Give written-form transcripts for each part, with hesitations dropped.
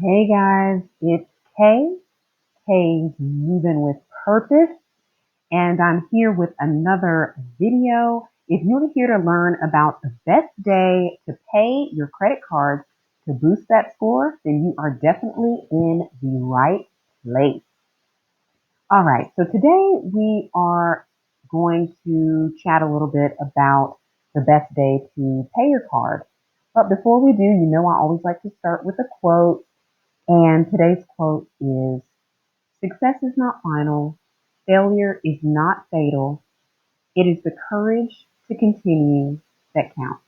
Hey guys, it's Kay. Kay's Moving with Purpose, and I'm here with another video. If you're here to learn about the best day to pay your credit cards to boost that score, then you are definitely in the right place. All right, so today we are going to chat a little bit about the best day to pay your card. But before we do, I always like to start with a quote. And today's quote is: success is not final, failure is not fatal. It is the courage to continue that counts.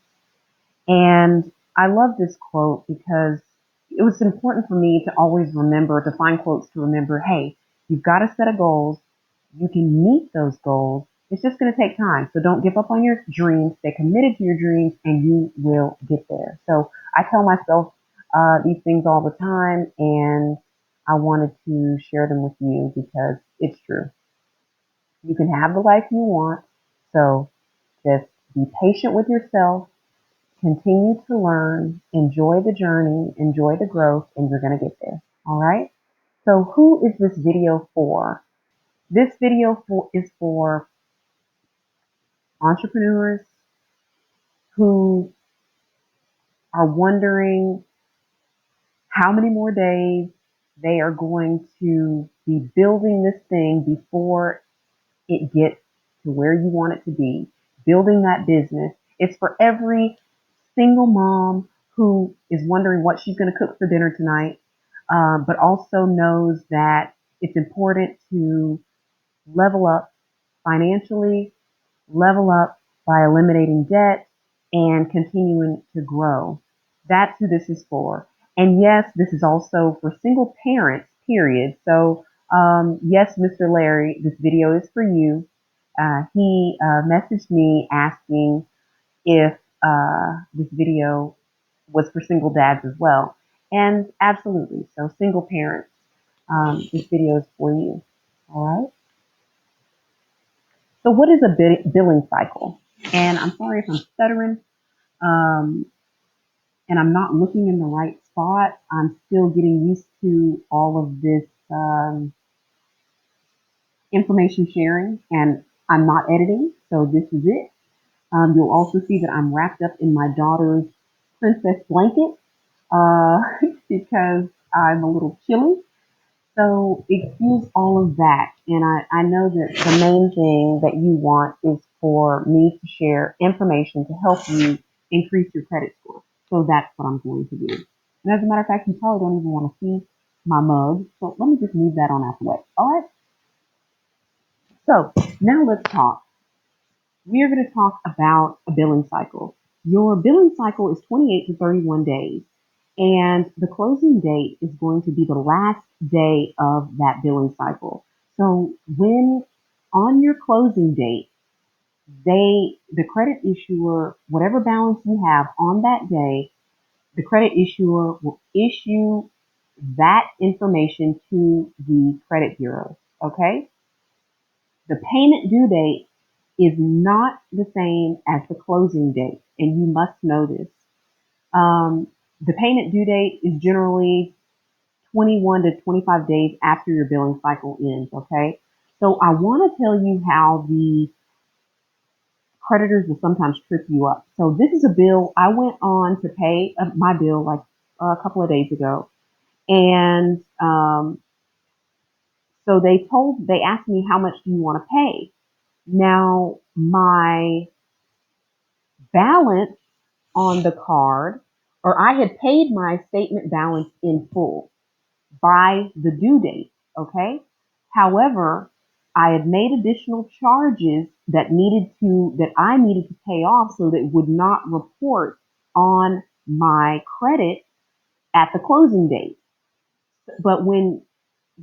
And I love this quote because it was important for me to always remember, to find quotes to remember, hey, you've got a set of goals. You can meet those goals. It's just going to take time. So don't give up on your dreams. Stay committed to your dreams and you will get there. So I tell myself these things all the time, and I wanted to share them with you because it's true. You can have the life you want. So just be patient with yourself. Continue to learn, enjoy the journey, enjoy the growth, and you're going to get there. All right. So who is this video for? This is for entrepreneurs who are wondering how many more days they are going to be building this thing before it gets to where you want it to be, building that business. It's for every single mom who is wondering what she's going to cook for dinner tonight, but also knows that it's important to level up financially, level up by eliminating debt, and continuing to grow. That's who this is for. And yes, this is also for single parents, period. So, yes, Mr. Larry, this video is for you. He messaged me asking if this video was for single dads as well. And absolutely. So, single parents, this video is for you. All right. So, what is a billing cycle? And I'm sorry if I'm stuttering, um, and I'm not looking in the right spot. I'm still getting used to all of this information sharing, and I'm not editing, so this is it. You'll also see that I'm wrapped up in my daughter's princess blanket uh, because I'm a little chilly. So excuse all of that. And I know that the main thing that you want is for me to share information to help you increase your credit score. So that's what I'm going to do. And as a matter of fact, you probably don't even want to see my mug. So let me just move that on out the way. All right. So now let's talk. We are going to talk about a billing cycle. Your billing cycle is 28 to 31 days, and the closing date is going to be the last day of that billing cycle. So when on your closing date, the credit issuer, whatever balance you have on that day, the credit issuer will issue that information to the credit bureau. Okay? The payment due date is not the same as the closing date, and you must know this. Um, the payment due date is generally 21 to 25 days after your billing cycle ends, okay? So I want to tell you how the creditors will sometimes trip you up. So this is a bill. I went on to pay my bill like a couple of days ago, and so they asked me, how much do you want to pay? Now, my balance on the card, or I had paid my statement balance in full by the due date. Okay. However, I had made additional charges that I needed to pay off so that it would not report on my credit at the closing date. But when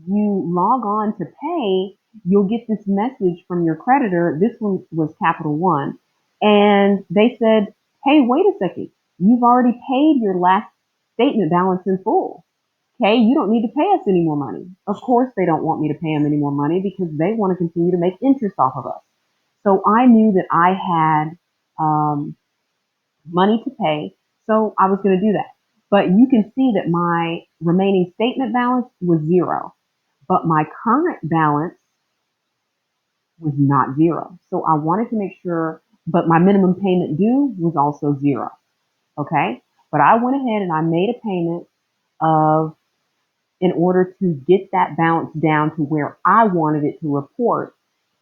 you log on to pay, you'll get this message from your creditor. This one was Capital One. And they said, hey, wait a second. You've already paid your last statement balance in full. Okay, you don't need to pay us any more money. Of course, they don't want me to pay them any more money because they want to continue to make interest off of us. So I knew that I had money to pay, so I was going to do that. But you can see that my remaining statement balance was zero, but my current balance was not zero. So I wanted to make sure, but my minimum payment due was also zero. Okay. But I went ahead and I made a payment of, in order to get that balance down to where I wanted it to report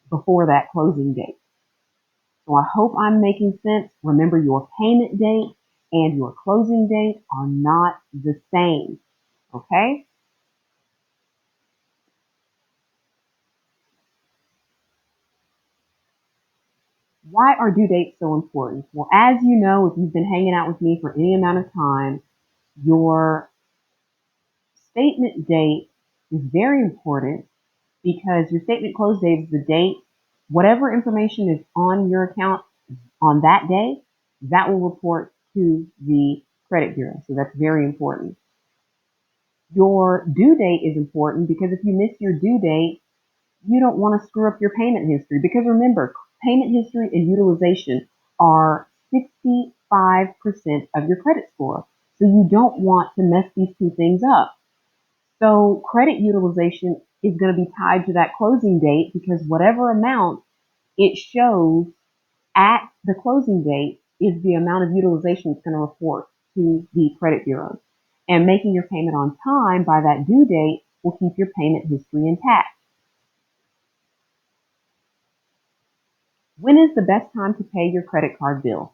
before that closing date. So I hope I'm making sense. Remember, your payment date and your closing date are not the same. Okay. Why are due dates so important? Well, as you know, if you've been hanging out with me for any amount of time, your statement date is very important because your statement close date is the date, whatever information is on your account on that day, that will report to the credit bureau. So that's very important. Your due date is important because if you miss your due date, you don't want to screw up your payment history. Because remember, payment history and utilization are 65% of your credit score. So you don't want to mess these two things up. So credit utilization is going to be tied to that closing date because whatever amount it shows at the closing date is the amount of utilization it's going to report to the credit bureau. And making your payment on time by that due date will keep your payment history intact. When is the best time to pay your credit card bill?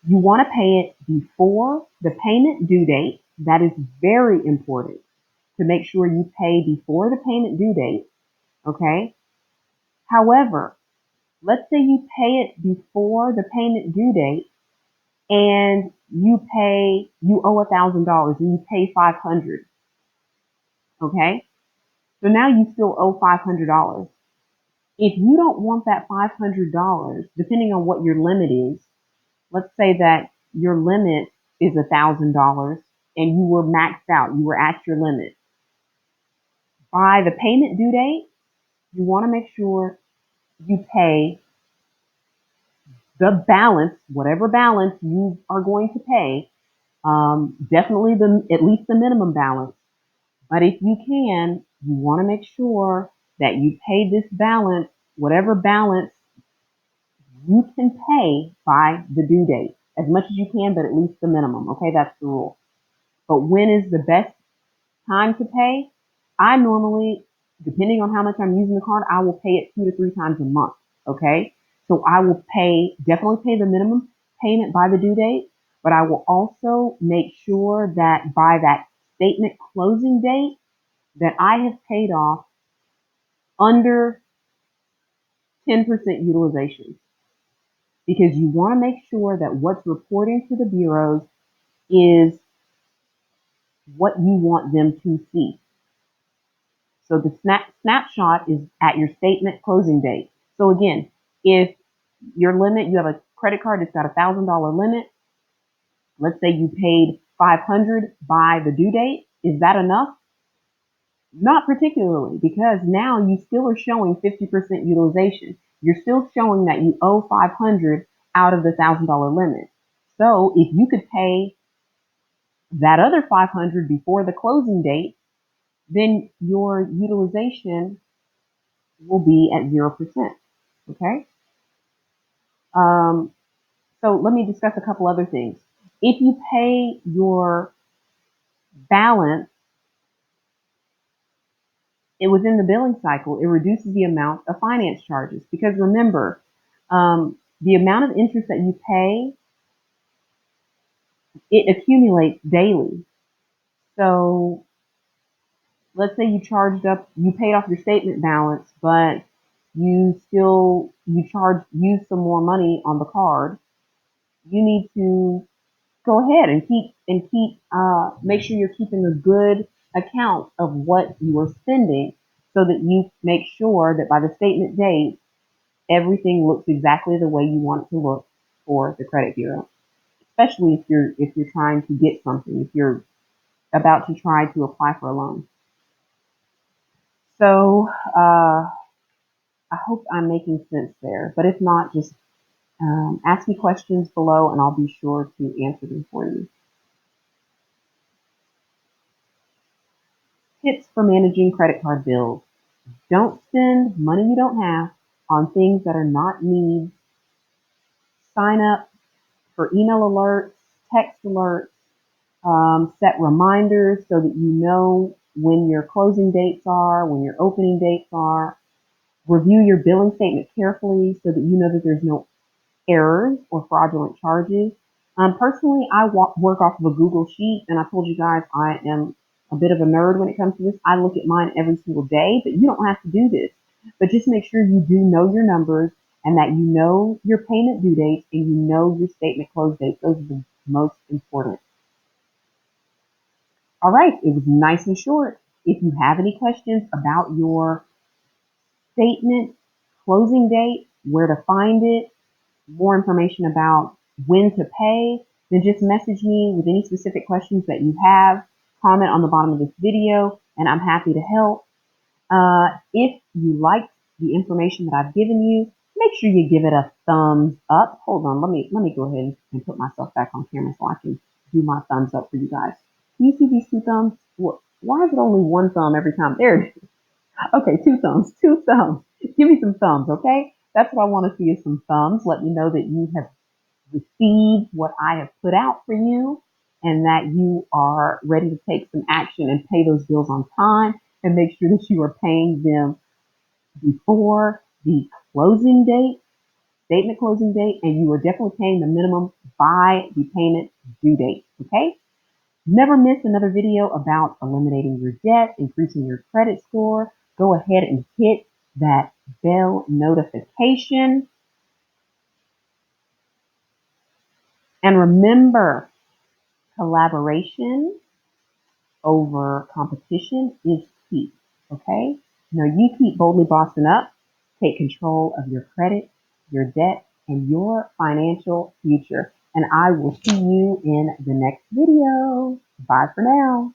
You want to pay it before the payment due date. That is very important to make sure you pay before the payment due date. Okay. However, let's say you pay it before the payment due date and you owe $1,000 and you pay 500. Okay. So now you still owe $500. If you don't want that $500, depending on what your limit is, let's say that your limit is $1,000 and you were maxed out, you were at your limit. By the payment due date, you want to make sure you pay the balance, whatever balance you are going to pay, definitely at least the minimum balance. But if you can, you want to make sure that you pay this balance, whatever balance you can pay by the due date, as much as you can, but at least the minimum. Okay, that's the rule. But when is the best time to pay? I normally, depending on how much I'm using the card, I will pay it 2 to 3 times a month. Okay. So I will definitely pay the minimum payment by the due date, but I will also make sure that by that statement closing date that I have paid off under 10% utilization because you want to make sure that what's reporting to the bureaus is what you want them to see. So the snapshot is at your statement closing date. So again, if your limit, you have a credit card that's got $1,000 limit, let's say you paid 500 by the due date, is that enough? Not particularly, because now you still are showing 50% utilization. You're still showing that you owe 500 out of the $1,000 limit. So if you could pay that other 500 before the closing date, then your utilization will be at 0%. Okay. Um, so let me discuss a couple other things. If you pay your balance within the billing cycle, it reduces the amount of finance charges because remember, the amount of interest that you pay, it accumulates daily. So let's say you paid off your statement balance, but use some more money on the card. You need to go ahead and make sure you're keeping a good account of what you are spending so that you make sure that by the statement date, everything looks exactly the way you want it to look for the credit bureau, especially if you're trying to get something, if you're about to try to apply for a loan. So, I hope I'm making sense there, but if not, just ask me questions below and I'll be sure to answer them for you. Tips for managing credit card bills. Don't spend money you don't have on things that are not needs. Sign up for email alerts, text alerts, set reminders so that you know when your closing dates are, when your opening dates are. Review your billing statement carefully so that you know that there's no errors or fraudulent charges. Personally, I work off of a Google Sheet, and I told you guys I am a bit of a nerd when it comes to this. I look at mine every single day, but you don't have to do this. But just make sure you do know your numbers and that you know your payment due dates and you know your statement close dates. Those are the most important. All right, it was nice and short. If you have any questions about your statement, closing date, where to find it, more information about when to pay, then just message me with any specific questions that you have. Comment on the bottom of this video, and I'm happy to help. If you liked the information that I've given you, make sure you give it a thumbs up. Hold on, let me go ahead and put myself back on camera so I can do my thumbs up for you guys. Can you see these two thumbs? Why is it only one thumb every time? There it is. Okay, two thumbs, two thumbs. Give me some thumbs, okay? That's what I want to see is some thumbs. Let me know that you have received what I have put out for you and that you are ready to take some action and pay those bills on time and make sure that you are paying them before the closing date, statement closing date, and you are definitely paying the minimum by the payment due date, okay? Never miss another video about eliminating your debt, increasing your credit score. Go ahead and hit that bell notification. And remember, collaboration over competition is key. Okay? Now you keep boldly bossing up, take control of your credit, your debt, and your financial future. And I will see you in the next video. Bye for now.